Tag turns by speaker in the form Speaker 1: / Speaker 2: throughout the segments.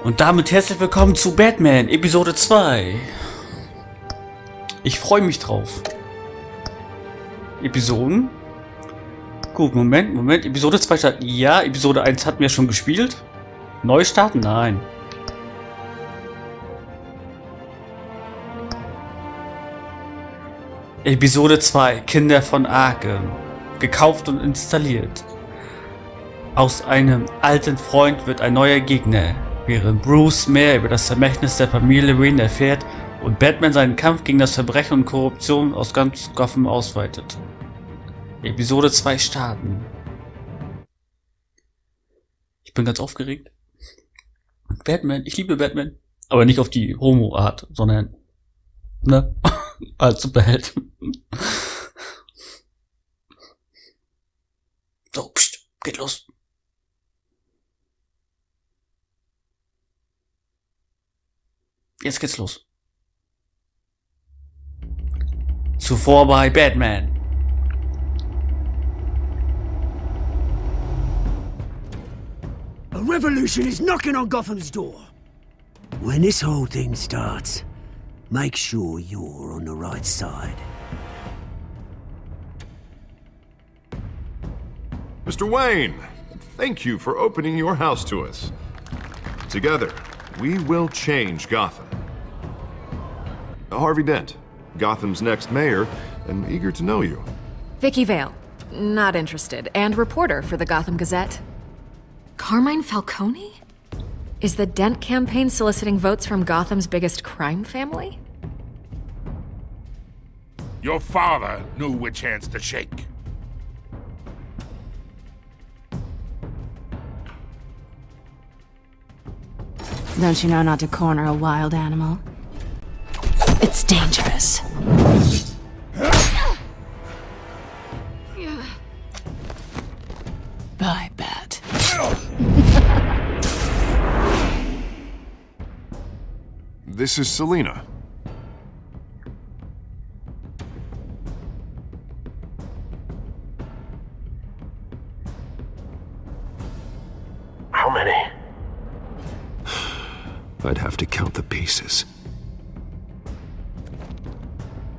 Speaker 1: Und damit herzlich willkommen zu Batman, Episode 2. Ich freue mich drauf. Episoden? Gut, Moment. Episode 2 starten. Ja, Episode 1 hatten wir schon gespielt. Neu starten? Nein. Episode 2, Kinder von Arkham. Gekauft und installiert. Aus einem alten Freund wird ein neuer Gegner. Während Bruce mehr über das Vermächtnis der Familie Wayne erfährt und Batman seinen Kampf gegen das Verbrechen und Korruption aus ganz Gotham ausweitet. Episode 2 starten. Ich bin ganz aufgeregt. Batman, ich liebe Batman. Aber nicht auf die Homo-Art, sondern, ne, als Superheld. So, pst, geht los. Jetzt geht's los. Zuvor bei Batman.
Speaker 2: A revolution is knocking on Gotham's door. When this whole thing starts, make sure you're on the right side.
Speaker 3: Mr. Wayne, thank you for opening your house to us. Together, we will change Gotham. Harvey Dent, Gotham's next mayor, and eager to know you.
Speaker 4: Vicky Vale, not interested, and reporter for the Gotham Gazette. Carmine Falcone? Is the Dent campaign soliciting votes from Gotham's biggest crime family?
Speaker 5: Your father knew which hands to shake.
Speaker 6: Don't you know not to corner a wild animal? It's dangerous. Bye, Bat.
Speaker 3: This is Selina.
Speaker 7: How many? I'd have to count the pieces.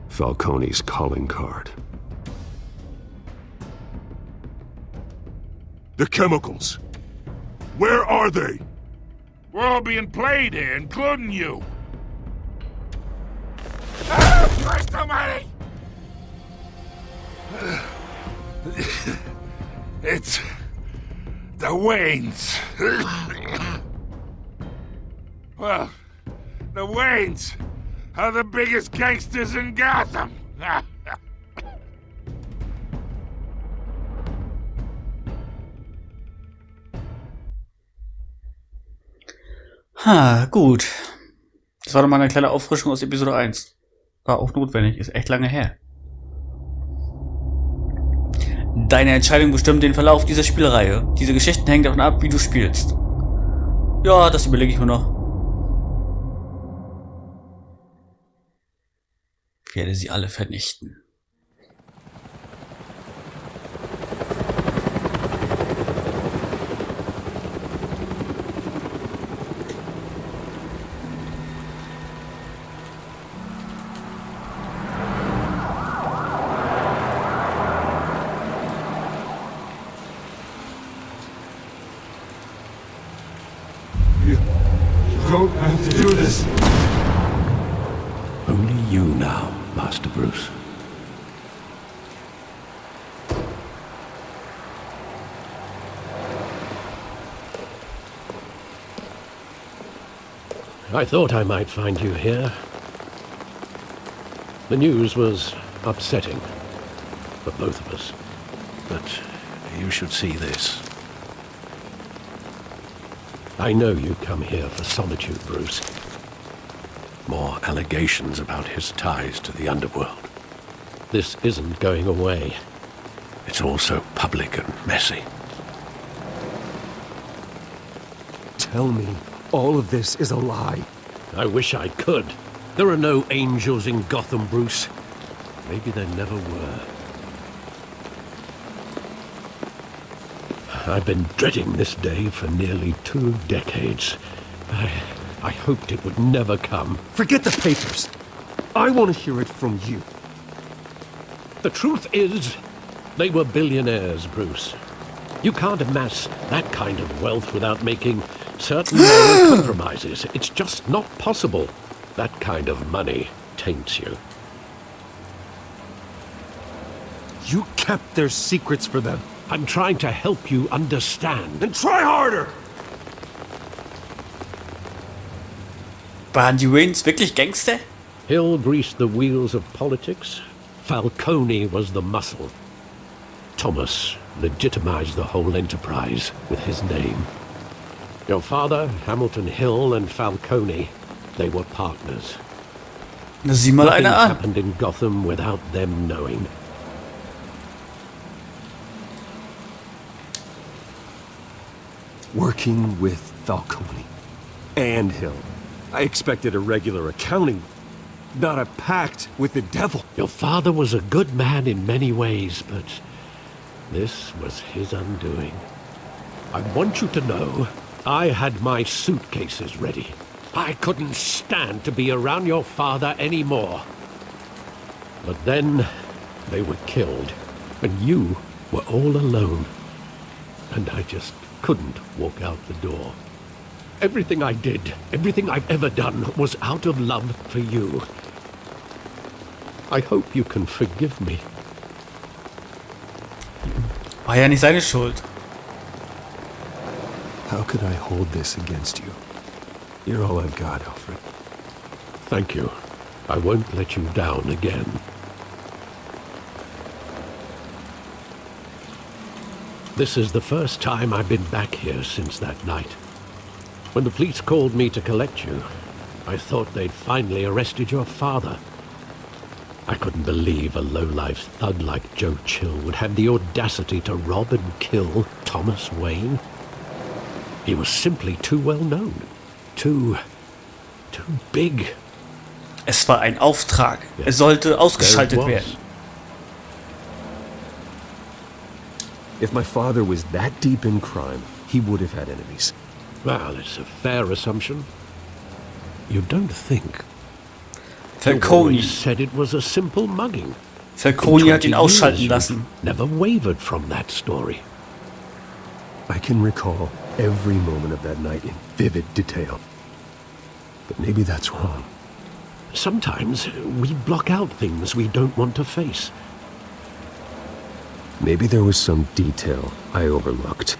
Speaker 7: Falcone's calling card.
Speaker 5: The chemicals. Where are they? We're all being played here, including you. Ah, Christ almighty! It's the Waynes. Well, the Waynes are the biggest gangsters in Gotham.
Speaker 1: Ha, gut. Das war doch mal eine kleine Auffrischung aus Episode 1. War auch notwendig, ist echt lange her. Deine Entscheidung bestimmt den Verlauf dieser Spielreihe. Diese Geschichten hängen davon ab, wie du spielst. Ja, das überlege ich mir noch. Ich werde sie alle vernichten.
Speaker 7: You don't have to do this. Only you now, Master Bruce.
Speaker 8: I thought I might find you here. The news was upsetting for both of us. But you should see this. I know you come here for solitude, Bruce. More allegations about his ties to the underworld. This isn't going away. It's all so public and messy.
Speaker 9: Tell me all of this is a lie.
Speaker 8: I wish I could. There are no angels in Gotham, Bruce. Maybe there never were. I've been dreading this day for nearly 2 decades. I hoped it would never come.
Speaker 9: Forget the papers. I want to hear it from you.
Speaker 8: The truth is, they were billionaires, Bruce. You can't amass that kind of wealth without making certain moral compromises. It's just not possible. That kind of money taints you.
Speaker 9: You kept their secrets for them.
Speaker 8: I'm trying to help you understand.
Speaker 9: Then try harder!
Speaker 1: Waren die Waynes wirklich Gangster?
Speaker 8: Hill greased the wheels of politics. Falcone was the muscle. Thomas legitimized the whole enterprise with his name. Your father, Hamilton Hill, and Falcone, they were partners.
Speaker 1: Na, sieh mal
Speaker 8: Nothing
Speaker 1: eine an.
Speaker 8: happened in Gotham without them knowing.
Speaker 9: Working with Falcone and Hill. I expected a regular accounting, not a pact with the devil.
Speaker 8: Your father was a good man in many ways, but this was his undoing. I want you to know, I had my suitcases ready. I couldn't stand to be around your father anymore. But then, they were killed, and you were all alone. And I just couldn't walk out the door. Everything I did, everything I've ever done, was out of love for you. I hope you can forgive me.
Speaker 1: War ja nicht seine Schuld.
Speaker 9: How could I hold this against you? You're all I've got, Alfred.
Speaker 8: Thank you. I won't let you down again. This is the first time I've been back here since that night. When the police called me to collect you, I thought they'd finally arrested your father. I couldn't believe a low-life thug like Joe Chill would have the audacity to rob and kill Thomas Wayne. He was simply too well known. Too big.
Speaker 1: Es war ein Auftrag. Er sollte ausgeschaltet werden.
Speaker 9: If my father was that deep in crime, he would have had enemies.
Speaker 8: Well, it's a fair assumption. You don't think?
Speaker 1: Falcone.
Speaker 8: Said it was a simple mugging.
Speaker 1: Falcone hat ihn ausschalten lassen.
Speaker 8: Never wavered from that story.
Speaker 9: I can recall every moment of that night in vivid detail. But maybe that's wrong.
Speaker 8: Sometimes we block out things we don't want to face.
Speaker 9: Maybe there was some detail I overlooked.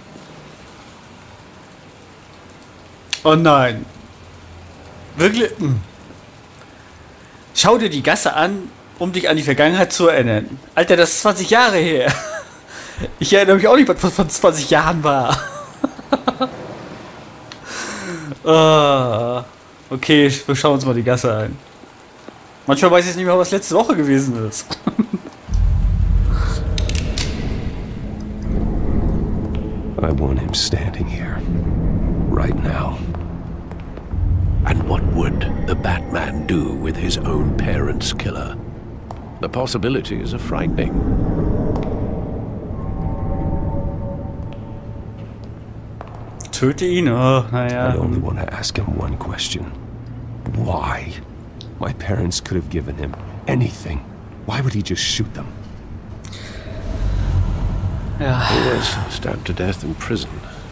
Speaker 1: Oh nein. Wirklich? Schau dir die Gasse an, um dich an die Vergangenheit zu erinnern. Alter, das ist 20 Jahre her. Ich erinnere mich auch nicht, was vor 20 Jahren war. Okay, wir schauen uns mal die Gasse an. Manchmal weiß ich nicht mehr, was letzte Woche gewesen ist.
Speaker 7: I want him standing here, right now.
Speaker 8: And what would the Batman do with his own parents' killer? The possibilities are frightening.
Speaker 1: Töte ihn? Oh, naja.
Speaker 7: I only want to ask him one question. Why? My parents could have given him anything. Why would he just shoot them?
Speaker 1: Ja.
Speaker 8: He was stabbed to death in prison.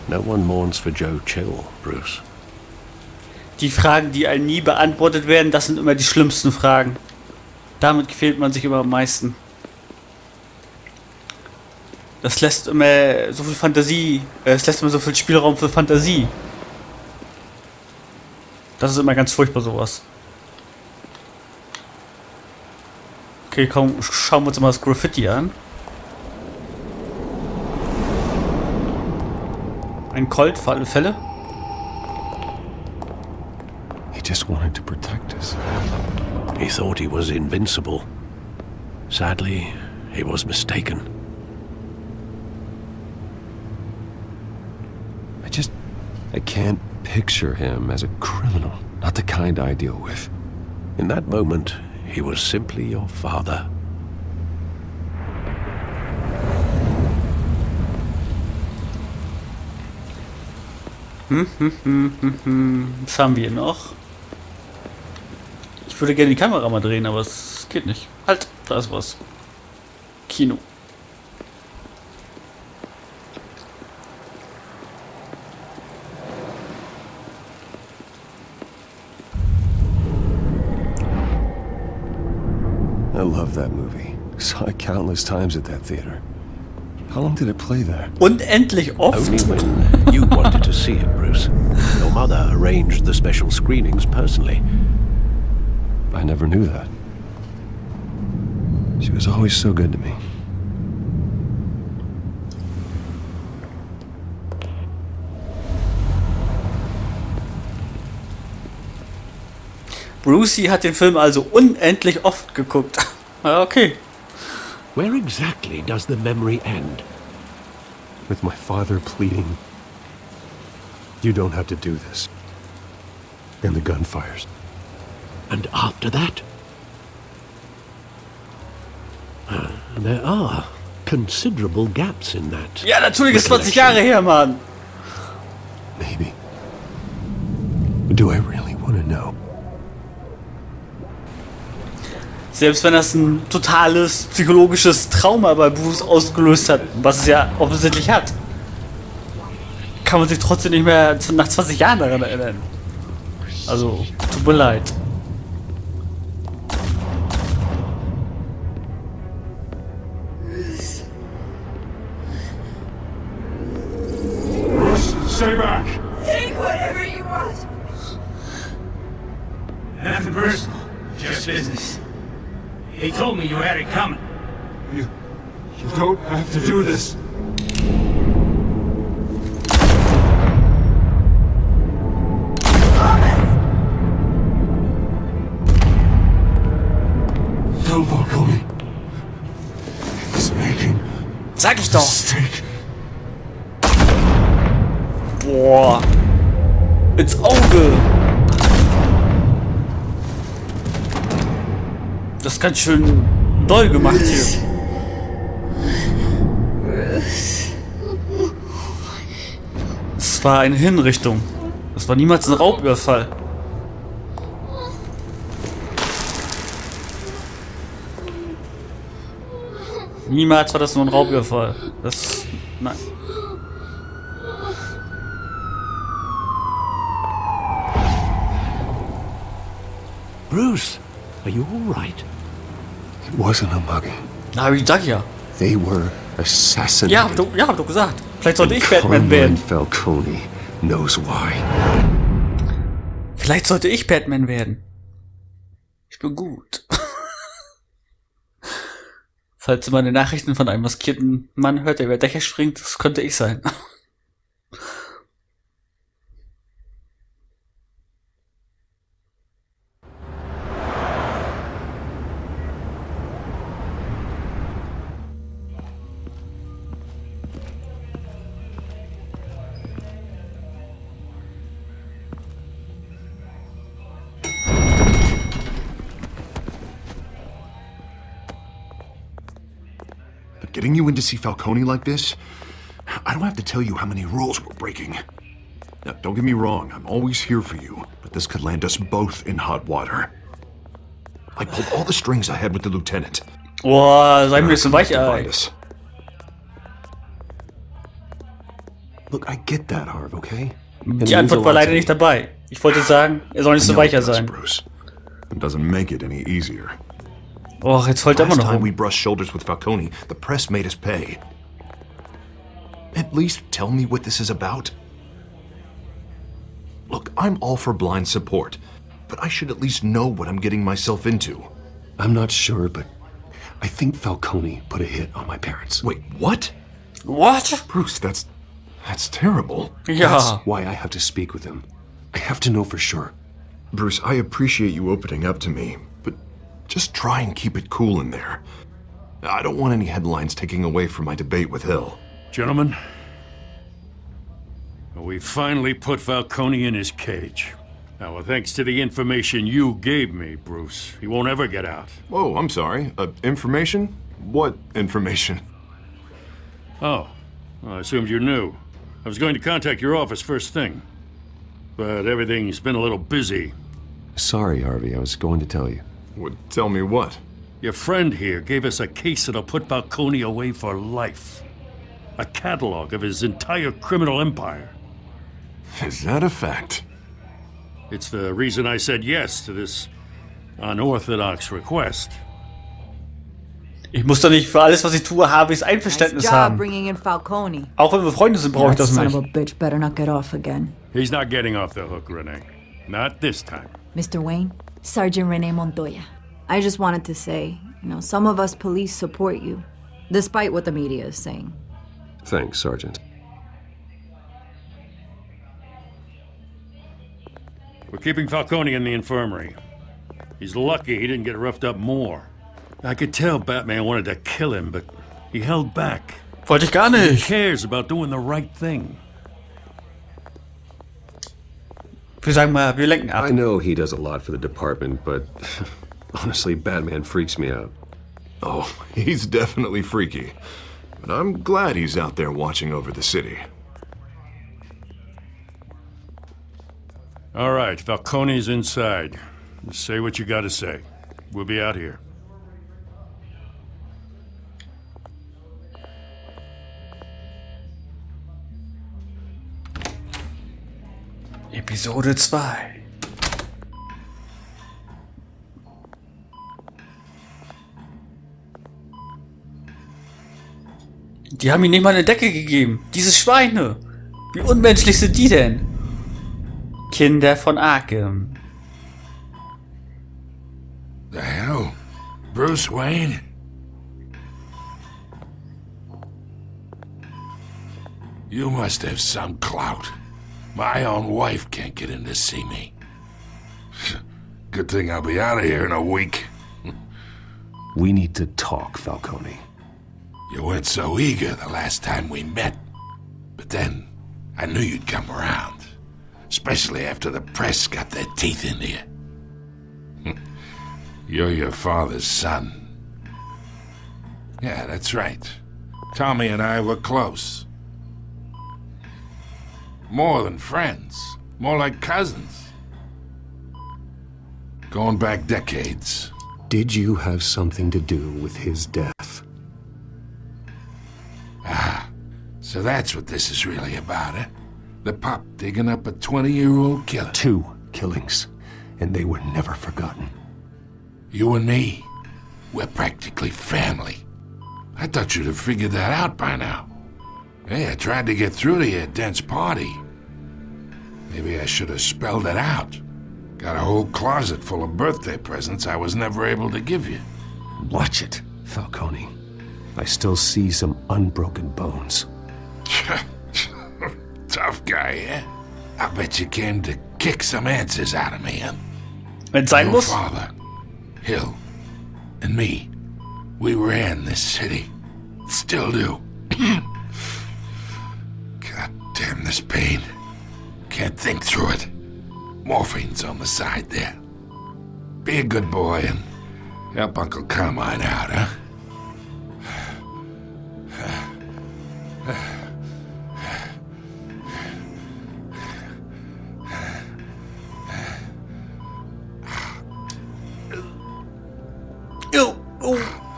Speaker 8: No one mourns for Joe Chill, Bruce.
Speaker 1: Die Fragen, die einem nie beantwortet werden, das sind immer die schlimmsten Fragen. Damit quält man sich immer am meisten. Das lässt immer so viel Fantasie, es lässt immer so viel Spielraum für Fantasie. Das ist immer ganz furchtbar, sowas. Okay, komm, schauen wir uns mal das Graffiti an. Ein Colt für alle Fälle.
Speaker 7: He just wanted to protect us.
Speaker 8: He thought he was invincible. Sadly, he was mistaken.
Speaker 7: I can't picture him as a criminal, not the kind I deal with.
Speaker 8: In that moment, he was simply your father.
Speaker 1: Was haben wir hier noch? Ich würde gerne die Kamera mal drehen, aber es geht nicht. Halt, da ist was. Kino.
Speaker 7: I love that movie. Saw it countless times at that theater. How long did it play there?
Speaker 1: Unendlich oft.
Speaker 8: Only when you wanted to see it, Bruce. Your mother arranged the special screenings personally.
Speaker 7: I never knew that. She was always so good to me.
Speaker 1: Brucey hat den Film also unendlich oft geguckt. Ja, okay.
Speaker 8: Where exactly does the memory end?
Speaker 7: With my father pleading, "You don't have to do this." And the gun fires.
Speaker 8: And after that? There are considerable gaps in that.
Speaker 1: Ja, natürlich ist 20 Jahre her, Mann.
Speaker 7: Maybe. Do I really want to know?
Speaker 1: Selbst wenn das ein totales psychologisches Trauma bei Bruce ausgelöst hat, was es ja offensichtlich hat, kann man sich trotzdem nicht mehr nach 20 Jahren daran erinnern. Also, tut mir leid.
Speaker 5: Stay back!
Speaker 10: Take whatever you want.
Speaker 2: Nothing personal, just business. He told me you had it coming.
Speaker 5: You don't have to do this.
Speaker 2: Tell Falcone. He's making
Speaker 1: Sag ich doch.
Speaker 2: mistake.
Speaker 1: Boah. Ins Auge. Das ist ganz schön doll gemacht hier. Es war eine Hinrichtung. Das war niemals ein Raubüberfall. Niemals war das nur ein Raubüberfall. Das... Nein.
Speaker 8: Bruce, are you all right?
Speaker 7: It wasn't a mugging.
Speaker 1: Na, wie sag ich ja.
Speaker 7: They were assassinated.
Speaker 1: Ja, hab doch gesagt. Vielleicht sollte ich Batman
Speaker 7: Carmine
Speaker 1: werden.
Speaker 7: Falcone knows why.
Speaker 1: Vielleicht sollte ich Batman werden. Ich bin gut. Falls ihr meine Nachrichten von einem maskierten Mann hört, der über Dächer springt, das könnte ich sein.
Speaker 3: Getting you in to see Falcone like this? I don't have to tell you how many rules we're breaking. Now, don't get me wrong, I'm always here for you, but this could land us both in hot water. I pulled all the strings I had with the lieutenant.
Speaker 1: Boah, sei mir so Weichei.
Speaker 7: Look, I get that, Harv, okay?
Speaker 1: Die Antwort war leider nicht dabei. Ich wollte sagen, er soll nicht so weicher sein.
Speaker 3: Bruce. It doesn't make it any easier.
Speaker 1: Och, jetzt heult er immer
Speaker 3: Last
Speaker 1: noch
Speaker 3: time we
Speaker 1: rum.
Speaker 3: brushed shoulders with Falcone, the press made us pay. At least tell me what this is about. Look, I'm all for blind support, but I should at least know what I'm getting myself into.
Speaker 7: I'm not sure, but I think Falcone put a hit on my parents.
Speaker 3: Wait, what?
Speaker 1: What?
Speaker 3: Bruce, that's terrible.
Speaker 1: Ja.
Speaker 7: That's why I have to speak with him. I have to know for sure.
Speaker 3: Bruce, I appreciate you opening up to me, but just try and keep it cool in there. I don't want any headlines taking away from my debate with Hill.
Speaker 5: Gentlemen, we finally put Falcone in his cage. Now, thanks to the information you gave me, Bruce, he won't ever get out.
Speaker 3: Oh, I'm sorry. Information? What information?
Speaker 5: Oh, well, I assumed you knew. I was going to contact your office first thing. but everything's been a little busy.
Speaker 7: Sorry, Harvey, I was going to tell you.
Speaker 3: Would tell me what?
Speaker 5: Your friend here gave us a case that'll put Falcone away for life. A catalog of his entire criminal empire.
Speaker 3: Is that a fact?
Speaker 5: It's the reason I said yes to this unorthodox request.
Speaker 1: Ich muss doch nicht für alles, was ich tue, Harveys Einverständnis haben.
Speaker 10: Bringing in Falcone.
Speaker 1: Auch wenn wir Freunde sind, brauche ich das nicht.
Speaker 10: Son of a bitch better not get off again.
Speaker 5: He's not getting off the hook, Renee. Not this time.
Speaker 10: Mr. Wayne, Sergeant Renee Montoya. I just wanted to say, some of us police support you, despite what the media is saying.
Speaker 7: Thanks, Sergeant.
Speaker 5: We're keeping Falcone in the infirmary. He's lucky he didn't get roughed up more. I could tell Batman wanted to kill him, but he held back.
Speaker 1: Wollte ich gar
Speaker 5: He
Speaker 1: nicht.
Speaker 5: cares about doing the right thing.
Speaker 1: Wir sagen mal, wir lenken ab.
Speaker 7: I know he does a lot for the department, but honestly, Batman freaks me out.
Speaker 3: Oh, he's definitely freaky. But I'm glad he's out there watching over the city.
Speaker 5: All right, Falcone's inside. Say what you gotta say. We'll be out here.
Speaker 1: Episode 2. Die haben ihm nicht mal eine Decke gegeben. Diese Schweine. Wie unmenschlich sind die denn? Kinder von Arkham.
Speaker 11: The hell? Bruce Wayne? You must have some clout. My own wife can't get in to see me. Good thing I'll be out of here in a week.
Speaker 7: We need to talk, Falcone.
Speaker 11: You weren't so eager the last time we met. But then, I knew you'd come around. Especially after the press got their teeth into you. You're your father's son. Yeah, that's right. Tommy and I were close. More than friends. More like cousins. Going back decades.
Speaker 7: Did you have something to do with his death?
Speaker 11: Ah, so that's what this is really about, eh? The pup digging up a 20-year-old killer.
Speaker 7: 2 killings, and they were never forgotten.
Speaker 11: You and me, we're practically family. I thought you'd have figured that out by now. Hey, I tried to get through to your dense party. Maybe I should have spelled it out. Got a whole closet full of birthday presents I was never able to give you.
Speaker 7: Watch it, Falcone. I still see some unbroken bones.
Speaker 11: Tough guy, eh? I bet you came to kick some answers out of me, huh?
Speaker 1: Wenn's sein
Speaker 11: Your
Speaker 1: muss.
Speaker 11: father, Hill, and me, we ran this city. Still do. God damn this pain. Can't think through it. Morphine's on the side there. Be a good boy and help Uncle Carmine out, huh?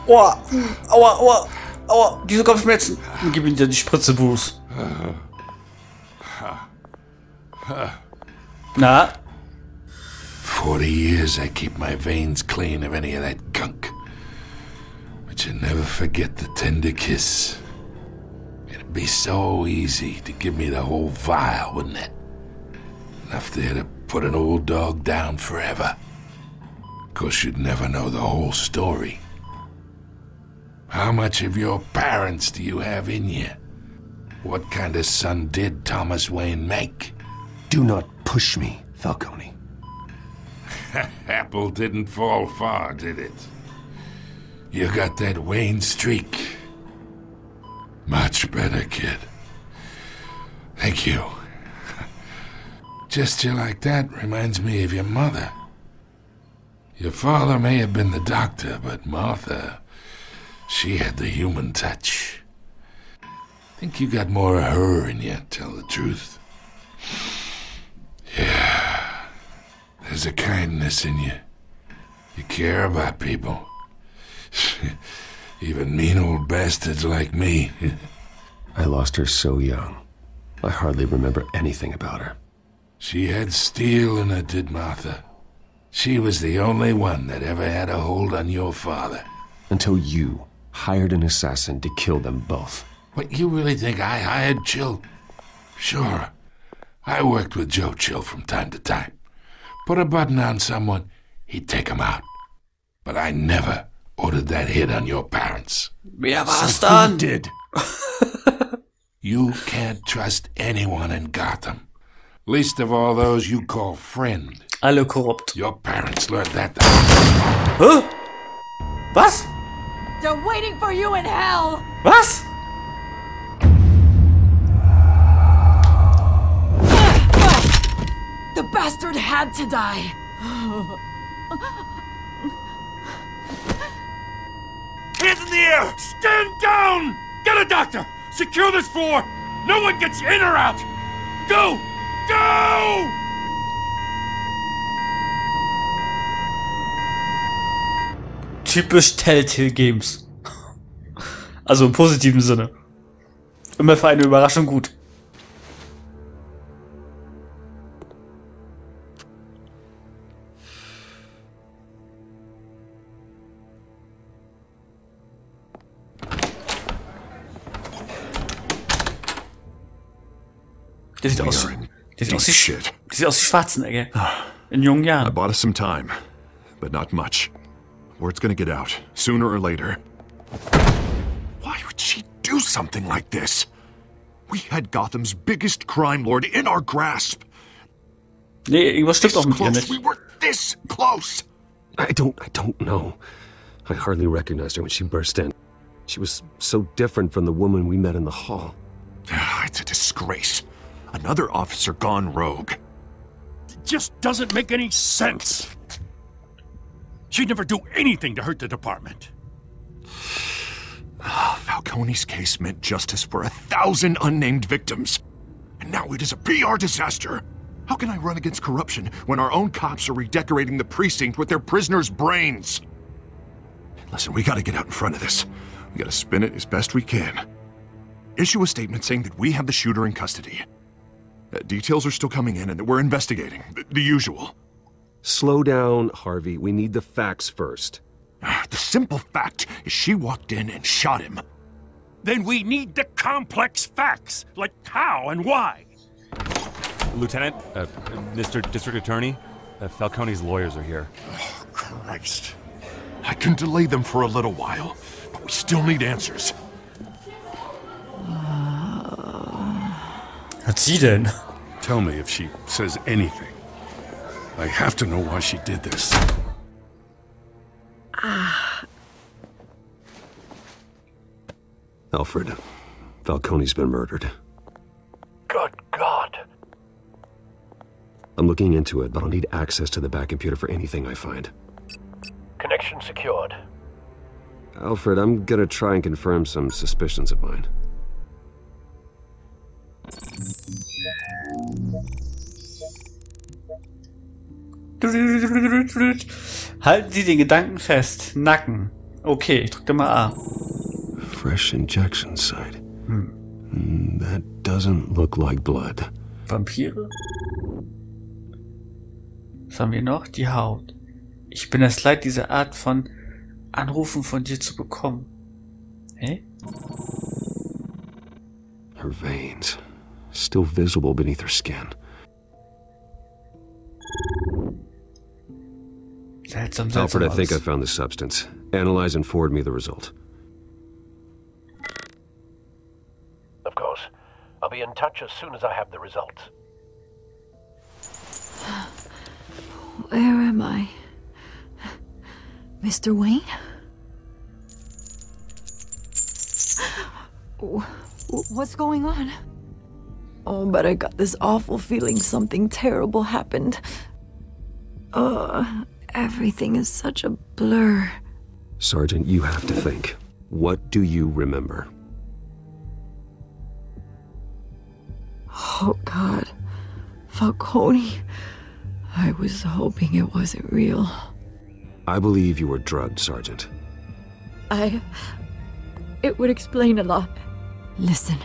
Speaker 1: Aua, aua, aua, aua, diese Kopfschmerzen. Gib ihm die Spritze, Bruce. Na?
Speaker 11: 40 years I keep my veins clean of any of that gunk. But you never forget the tender kiss. It'd be so easy to give me the whole vial, wouldn't it? Enough there to put an old dog down forever. Of course, you'd never know the whole story. How much of your parents do you have in you? What kind of son did Thomas Wayne make?
Speaker 7: Do not push me, Falcone.
Speaker 11: Apple didn't fall far, did it? You got that Wayne streak. Much better, kid. Thank you. Gesture like that reminds me of your mother. Your father may have been the doctor, but Martha, she had the human touch. Think you got more of her in you, tell the truth. Yeah. There's a kindness in you. You care about people. Even mean old bastards like me.
Speaker 7: I lost her so young. I hardly remember anything about her.
Speaker 11: She had steel in her, did Martha. She was the only one that ever had a hold on your father.
Speaker 7: Until you hired an assassin to kill them both.
Speaker 11: What, you really think I hired Chill? Sure. I worked with Joe Chill from time to time. Put a button on someone, he'd take him out. But I never ordered that hit on your parents.
Speaker 1: Wer war's dann?
Speaker 11: Did. You can't trust anyone in Gotham. Least of all those you call friend.
Speaker 1: Alle korrupt.
Speaker 11: Your parents learned that.
Speaker 1: Huh? Was?
Speaker 10: They're waiting for you in hell!
Speaker 1: Was?
Speaker 10: The bastard had to die!
Speaker 5: Hands in the air! Stand down! Get a doctor! Secure this floor! No one gets in or out! Go! Go!
Speaker 1: Typisch Telltale Games. Also im positiven Sinne. Immer für eine Überraschung gut. Der sieht aus wie Schwarzenegger. In jungen Jahren.
Speaker 3: I bought us some time, but not much. Word's gonna get out, sooner or later. Why would she do something like this? We had Gotham's biggest crime lord in our grasp.
Speaker 1: Nee, irgendwas stimmt auch mit ihr nicht.
Speaker 3: We were this close.
Speaker 9: I don't know. I hardly recognized her when she burst in. She was so different from the woman we met in the hall.
Speaker 3: It's a disgrace. Another officer gone rogue.
Speaker 5: It just doesn't make any sense. She'd never do anything to hurt the department.
Speaker 3: Falcone's case meant justice for 1,000 unnamed victims. And now it is a PR disaster. How can I run against corruption when our own cops are redecorating the precinct with their prisoners' brains? Listen, we gotta get out in front of this. We gotta spin it as best we can. Issue a statement saying that we have the shooter in custody. Details are still coming in and that we're investigating. The usual.
Speaker 9: Slow down, Harvey. We need the facts first.
Speaker 3: The simple fact is she walked in and shot him.
Speaker 5: Then we need the complex facts, like how and why.
Speaker 12: Lieutenant, Mr. District Attorney, Falcone's lawyers are here.
Speaker 3: Oh, Christ. I can delay them for a little while, but we still need answers.
Speaker 1: Was hat sie denn?
Speaker 5: Tell me if she says anything. I have to know why she did this.
Speaker 9: Alfred, Falcone's been murdered.
Speaker 8: Good God.
Speaker 9: I'm looking into it, but I'll need access to the back computer for anything I find.
Speaker 8: Connection secured.
Speaker 9: Alfred, I'm gonna try and confirm some suspicions of mine.
Speaker 1: Halten Sie den Gedanken fest. Nacken. Okay, ich drücke mal A.
Speaker 9: Fresh injection site. That doesn't look like blood.
Speaker 1: Vampire? Was haben wir noch? Die Haut. Ich bin es leid, diese Art von Anrufen von dir zu bekommen. Hä?
Speaker 9: Her veins. Still visible beneath her skin.
Speaker 1: Seltsam,
Speaker 9: Alfred, I think I found the substance. Analyze and forward me the result.
Speaker 8: Of course. I'll be in touch as soon as I have the results.
Speaker 10: Where am I? Mr. Wayne? What's going on? Oh, but I got this awful feeling something terrible happened. Everything is such a blur.
Speaker 9: Sergeant, you have to think. What do you remember?
Speaker 10: Oh, God. Falcone. I was hoping it wasn't real.
Speaker 9: I believe you were drugged, Sergeant.
Speaker 10: It would explain a lot. Listen,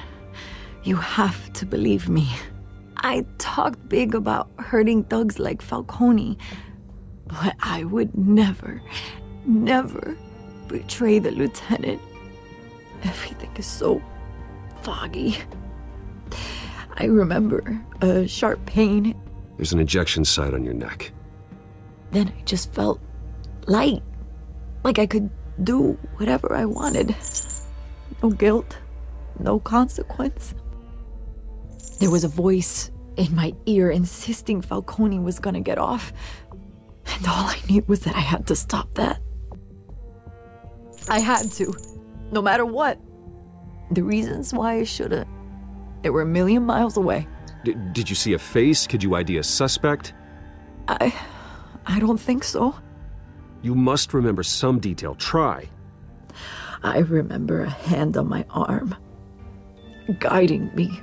Speaker 10: you have to believe me. I talked big about hurting thugs like Falcone, but I would never betray the lieutenant. Everything is so foggy. I remember a sharp pain.
Speaker 9: There's an injection site on your neck.
Speaker 10: Then I just felt light, like I could do whatever I wanted. No guilt, no consequence. There was a voice in my ear insisting Falcone was gonna get off. And all I knew was that I had to stop that. I had to, no matter what. The reasons why I shouldn't, they were a million miles away.
Speaker 9: Did you see a face? Could you ID a suspect?
Speaker 10: I don't think so.
Speaker 9: You must remember some detail. Try.
Speaker 10: I remember a hand on my arm, guiding me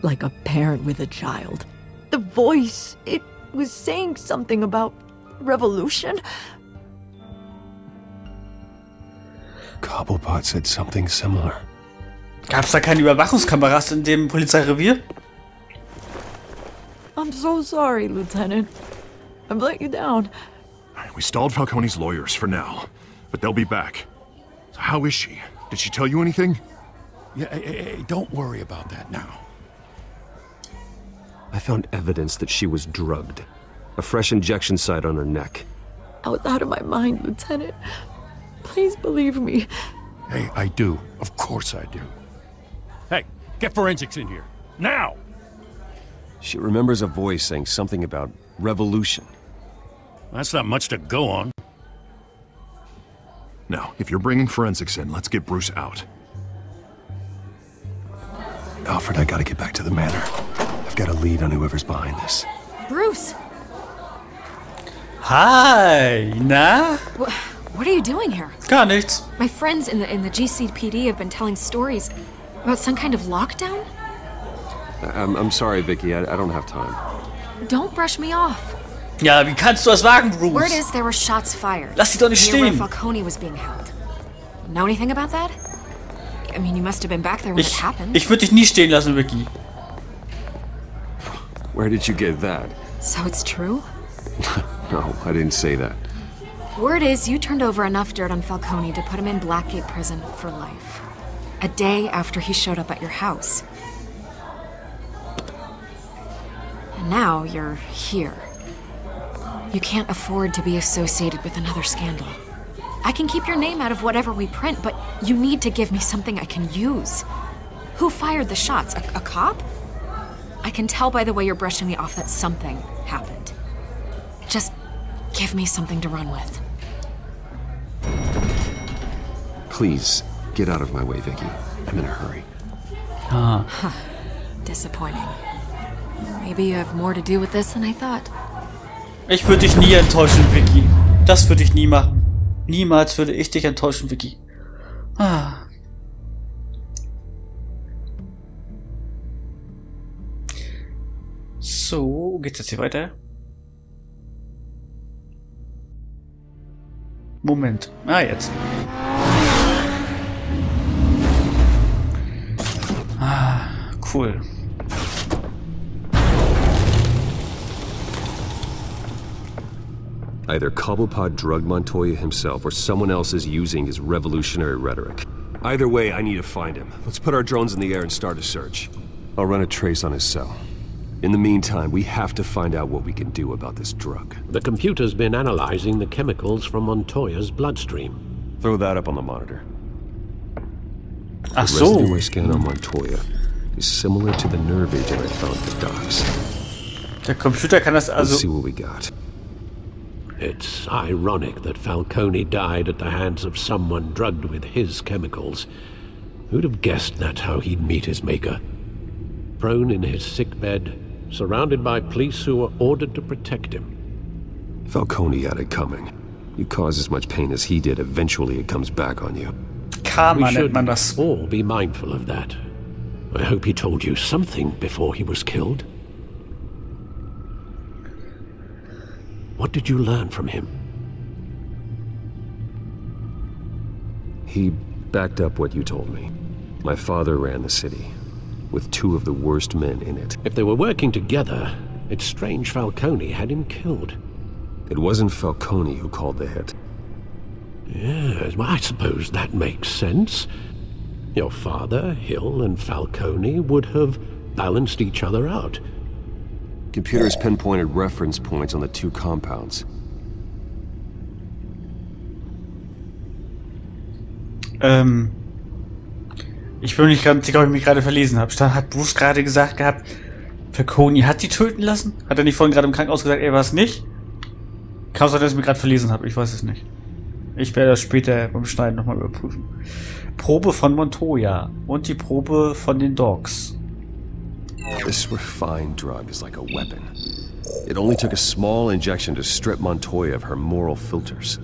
Speaker 10: like a parent with a child. The voice, it was saying something about revolution.
Speaker 7: Cobblepot said something similar.
Speaker 1: Gab's da keine Überwachungskameras in dem Polizeirevier?
Speaker 10: I'm so sorry, Lieutenant. I've let you down.
Speaker 3: We stalled Falcone's lawyers for now, but they'll be back. So how is she? Did she tell you anything?
Speaker 5: Yeah, hey, don't worry about that now.
Speaker 9: I found evidence that she was drugged. A fresh injection site on her neck.
Speaker 10: I was out of my mind, Lieutenant. Please believe me.
Speaker 5: Hey, I do. Of course I do. Hey, get forensics in here. Now!
Speaker 9: She remembers a voice saying something about revolution.
Speaker 5: That's not much to go on.
Speaker 3: Now, if you're bringing forensics in, let's get Bruce out.
Speaker 7: Alfred, I gotta get back to the manor. I've got a lead on whoever's behind this.
Speaker 4: Bruce!
Speaker 1: Hi, na?
Speaker 4: What are you doing here?
Speaker 1: Gar nichts.
Speaker 4: My friends in the GCPD have been telling stories about some kind of lockdown?
Speaker 9: I'm sorry, Vicky. I don't have time.
Speaker 4: Don't brush me off.
Speaker 1: Ja, wie kannst du das wagen, Bruce?
Speaker 4: Word is there were shots fired.
Speaker 1: Lass sie doch nicht
Speaker 4: near where
Speaker 1: stehen.
Speaker 4: Falcone was being held. Know anything about that? I mean, you must have been back there when it happened.
Speaker 1: Ich würde dich nie stehen lassen, Vicky.
Speaker 9: Where did you get that?
Speaker 4: So it's true?
Speaker 9: No, I didn't say that.
Speaker 4: Word is you turned over enough dirt on Falcone to put him in Blackgate Prison for life. A day after he showed up at your house. And now you're here. You can't afford to be associated with another scandal. I can keep your name out of whatever we print, but you need to give me something I can use. Who fired the shots? A cop? I can tell by the way you're brushing me off that something happened. Just give me something to run with.
Speaker 9: Please, get out of my way, Vicky. I'm in a hurry.
Speaker 4: Disappointing. Maybe you have more to do with this than I thought.
Speaker 1: Ich würde dich nie enttäuschen, Vicky. Das würde ich nie machen. Niemals würde ich dich enttäuschen, Vicky. So, geht's jetzt hier weiter? Moment. Jetzt. Cool.
Speaker 9: Either Cobblepot drugged Montoya himself or someone else is using his revolutionary rhetoric. Either way, I need to find him. Let's put our drones in the air and start a search. I'll run a trace on his cell. In the meantime, we have to find out what we can do about this drug.
Speaker 8: The computer's been analyzing the chemicals from Montoya's bloodstream.
Speaker 9: Throw that up on the monitor.
Speaker 1: Ach
Speaker 9: The
Speaker 1: so.
Speaker 9: residue I scanned on Montoya is similar to the nerve agent I found at the docks.
Speaker 1: Der Computer kann das also...
Speaker 9: Let's see what we got.
Speaker 8: It's ironic that Falcone died at the hands of someone drugged with his chemicals. Who'd have guessed that's how he'd meet his maker? Prone in his sickbed, surrounded by police who were ordered to protect him.
Speaker 9: Falcone had it coming. You cause as much pain as he did, eventually it comes back on you.
Speaker 1: Karma
Speaker 8: We
Speaker 1: nennt man
Speaker 8: should
Speaker 1: das.
Speaker 8: all be mindful of that. I hope he told you something before he was killed. What did you learn from him?
Speaker 9: He backed up what you told me. My father ran the city, with 2 of the worst men in it.
Speaker 8: If they were working together, it's strange Falcone had him killed.
Speaker 9: It wasn't Falcone who called the hit.
Speaker 8: Yes, well, I suppose that makes sense. Your father, Hill, and Falcone would have balanced each other out.
Speaker 9: Computers pinpointed reference points on the 2 compounds.
Speaker 1: Ich bin nicht ganz sicher, ob ich mich gerade verlesen habe. Hat Bruce gerade gesagt gehabt, Falcone hat die töten lassen? Hat er nicht vorhin gerade im Krankenhaus gesagt, er war es nicht? Kann sein, dass ich mich gerade verlesen habe, ich weiß es nicht. Ich werde das später beim Schneiden nochmal überprüfen. Probe von Montoya und die Probe von den Dogs.
Speaker 9: This refined drug is like a weapon. It only took a small injection to strip Montoya of her moral filters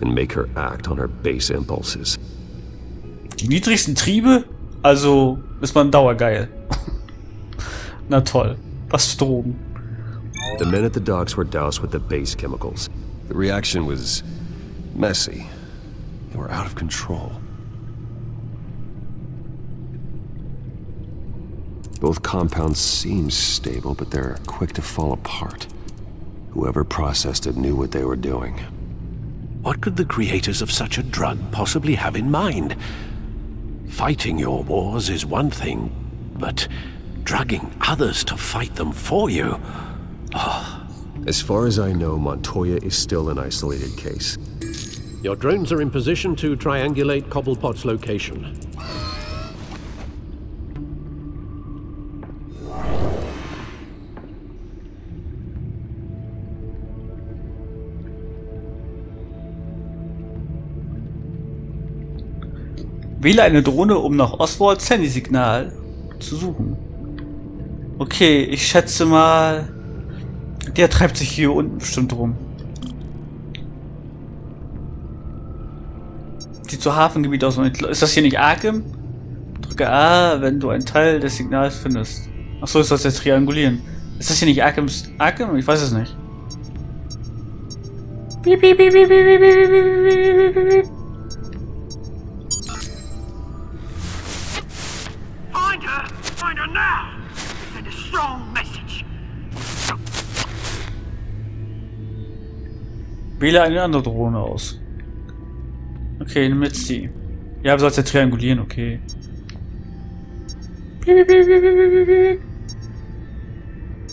Speaker 9: and make her act on her base impulses.
Speaker 1: Die niedrigsten Triebe? Also ist man dauergeil. Na toll. Was für Drogen.
Speaker 9: The men at the docks were doused with the base chemicals. The reaction was messy. They were out of control. Both compounds seem stable, but they're quick to fall apart. Whoever processed it knew what they were doing.
Speaker 8: What could the creators of such a drug possibly have in mind? Fighting your wars is one thing, but drugging others to fight them for you? Oh.
Speaker 9: As far as I know, Montoya is still an isolated case.
Speaker 8: Your drones are in position to triangulate Cobblepot's location.
Speaker 1: Wähle eine Drohne, um nach Oswalds Handysignal zu suchen. Okay, ich schätze mal, der treibt sich hier unten bestimmt rum. Sieht so Hafengebiet aus. Ist das hier nicht Arkham? Drücke A, wenn du einen Teil des Signals findest. Achso, ist das jetzt triangulieren. Ist das hier nicht Arkham? Ich weiß es nicht. Piep, piep, piep, piep, piep, piep, piep, piep, piep.
Speaker 2: Find her now! Send a strong message.
Speaker 1: Wähle eine andere Drohne aus. Okay, nimm jetzt die. Ja, du sollst ja triangulieren, okay.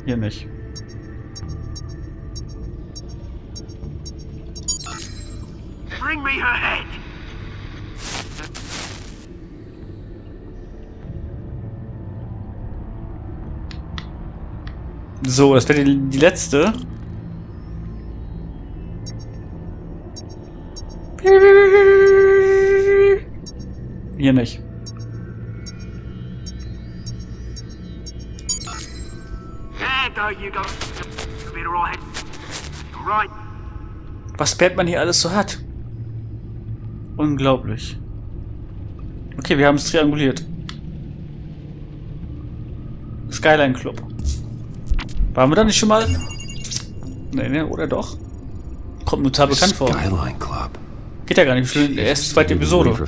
Speaker 1: Hier nicht.
Speaker 2: Bring me her head!
Speaker 1: So, das wäre die letzte. Hier nicht. Was Batman hier alles so hat. Unglaublich. Okay, wir haben es trianguliert. Skyline Club. Waren wir da nicht schon mal? Nee, oder doch? Kommt mir total bekannt vor.
Speaker 9: Skyline Club.
Speaker 1: Geht ja gar nicht. Die erste, zweite Episode. Doch, da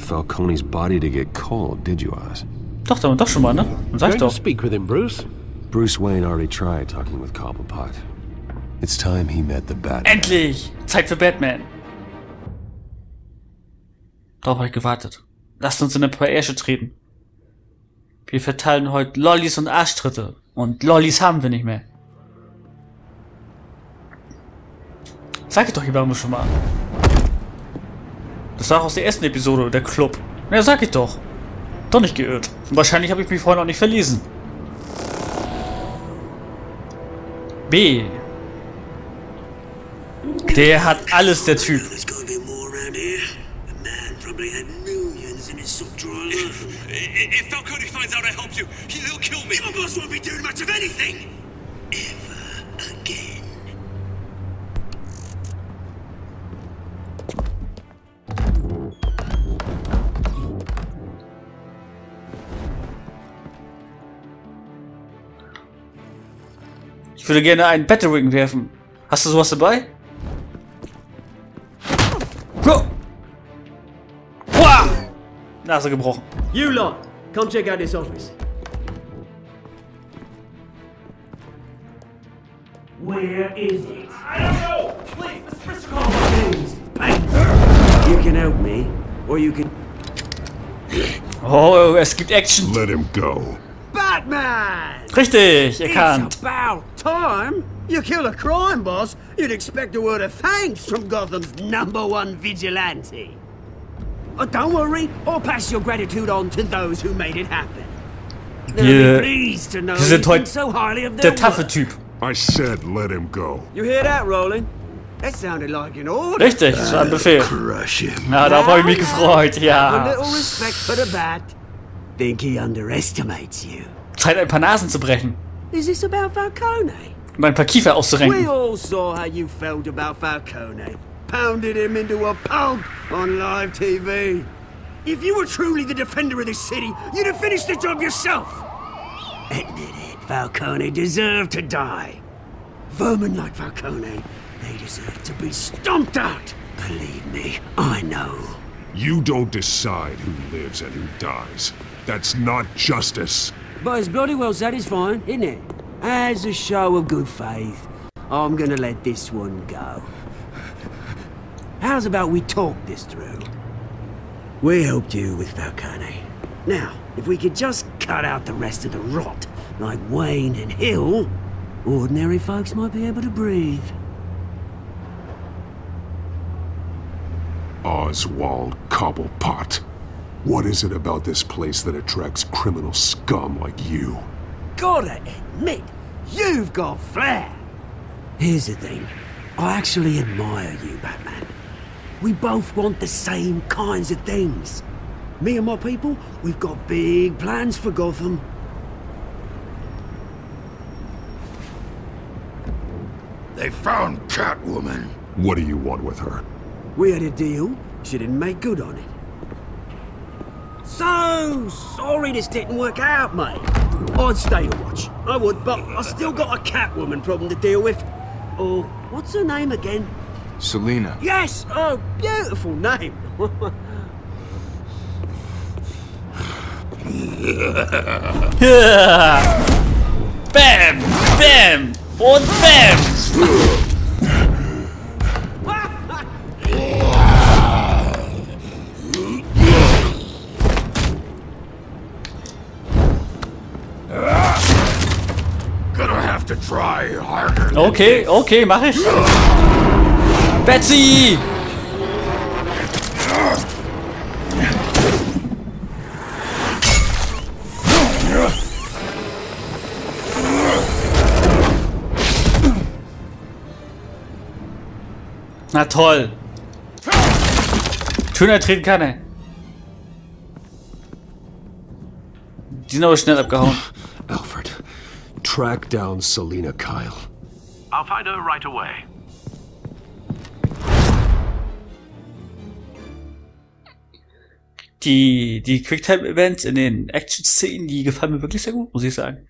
Speaker 1: waren wir doch schon mal, ne? Und sag doch.
Speaker 8: Speak with him, Bruce.
Speaker 9: Bruce Wayne already tried talking with Cobblepot. It's time he met the Batman.
Speaker 1: Endlich! Zeit für Batman. Darauf habe ich gewartet. Lasst uns in eine Ärsche treten. Wir verteilen heute Lollis und Arschtritte. Und Lollis haben wir nicht mehr. Sag ich doch, hier waren wir schon mal. Das war aus der ersten Episode, der Club. Ja, sag ich doch. Doch nicht geirrt. Und wahrscheinlich habe ich mich vorhin auch nicht verlesen. B. Der hat alles, der Typ.
Speaker 11: If Falcone finds out I helped you, he'll kill me. Your boss won't be doing much of anything. Ever again.
Speaker 1: Ich würde gerne einen Battering werfen. Hast du sowas dabei? Nase gebrochen.
Speaker 2: You lot, come check out this office. Where is it?
Speaker 13: I don't know! Please, Mr. Cole!
Speaker 2: You can help me, or you can...
Speaker 1: Oh, es gibt Action.
Speaker 3: Let him go.
Speaker 2: Batman!
Speaker 1: Richtig, erkannt.
Speaker 2: It's about time. You kill a crime boss, you'd expect a word of thanks from Gotham's #1 vigilante. But don't worry, I'll pass your gratitude on to those who made it happen. They'll be pleased to know you think so highly of their
Speaker 1: der taffe
Speaker 2: work.
Speaker 1: Typ.
Speaker 3: I said let him go.
Speaker 2: You hear that, Roland? That sounded like an order.
Speaker 1: Richtig, das war ein Befehl.
Speaker 3: Crush him.
Speaker 1: Na, da habe ich mich gefreut,
Speaker 2: A
Speaker 1: ja.
Speaker 2: little respect for the bat. Think he underestimates you.
Speaker 1: Zeit, ein paar Nasen zu brechen.
Speaker 2: Is this about Falcone?
Speaker 1: Und ein paar Kiefer
Speaker 2: We
Speaker 1: auszurenken.
Speaker 2: all saw how you felt about Falcone. Pounded him into a pulp on live TV. If you were truly the defender of this city, you'd have finished the job yourself. Admit it, Falcone deserved to die. Vermin like Falcone, they deserve to be stomped out. Believe me, I know.
Speaker 3: You don't decide who lives and who dies. That's not justice.
Speaker 2: But it's bloody well satisfying, isn't it? As a show of good faith, I'm gonna let this one go. How's about we talk this through? We helped you with Falcone. Now, if we could just cut out the rest of the rot, like Wayne and Hill, ordinary folks might be able to breathe.
Speaker 3: Oswald Cobblepot. What is it about this place that attracts criminal scum like you?
Speaker 2: Gotta admit, you've got flair. Here's the thing. I actually admire you, Batman. We both want the same kinds of things. Me and my people, we've got big plans for Gotham.
Speaker 11: They found Catwoman.
Speaker 3: What do you want with her?
Speaker 2: We had a deal. She didn't make good on it. So sorry this didn't work out, mate. I'd stay to watch. I would, but I still got a Catwoman problem to deal with. Oh, what's her name again?
Speaker 14: Selina.
Speaker 2: Yes! Oh, beautiful name.
Speaker 1: Bam! Bam! Und Bam!
Speaker 11: Gonna have to try harder.
Speaker 1: Okay, okay, mach ich. Betsy! Na toll. Schöner treten kann er. Die sind aber schnell abgehauen.
Speaker 7: Alfred, track down Selina Kyle.
Speaker 8: I'll find her right away.
Speaker 1: Die Quicktime-Events in den Action-Szenen, die gefallen mir wirklich sehr gut, muss ich sagen.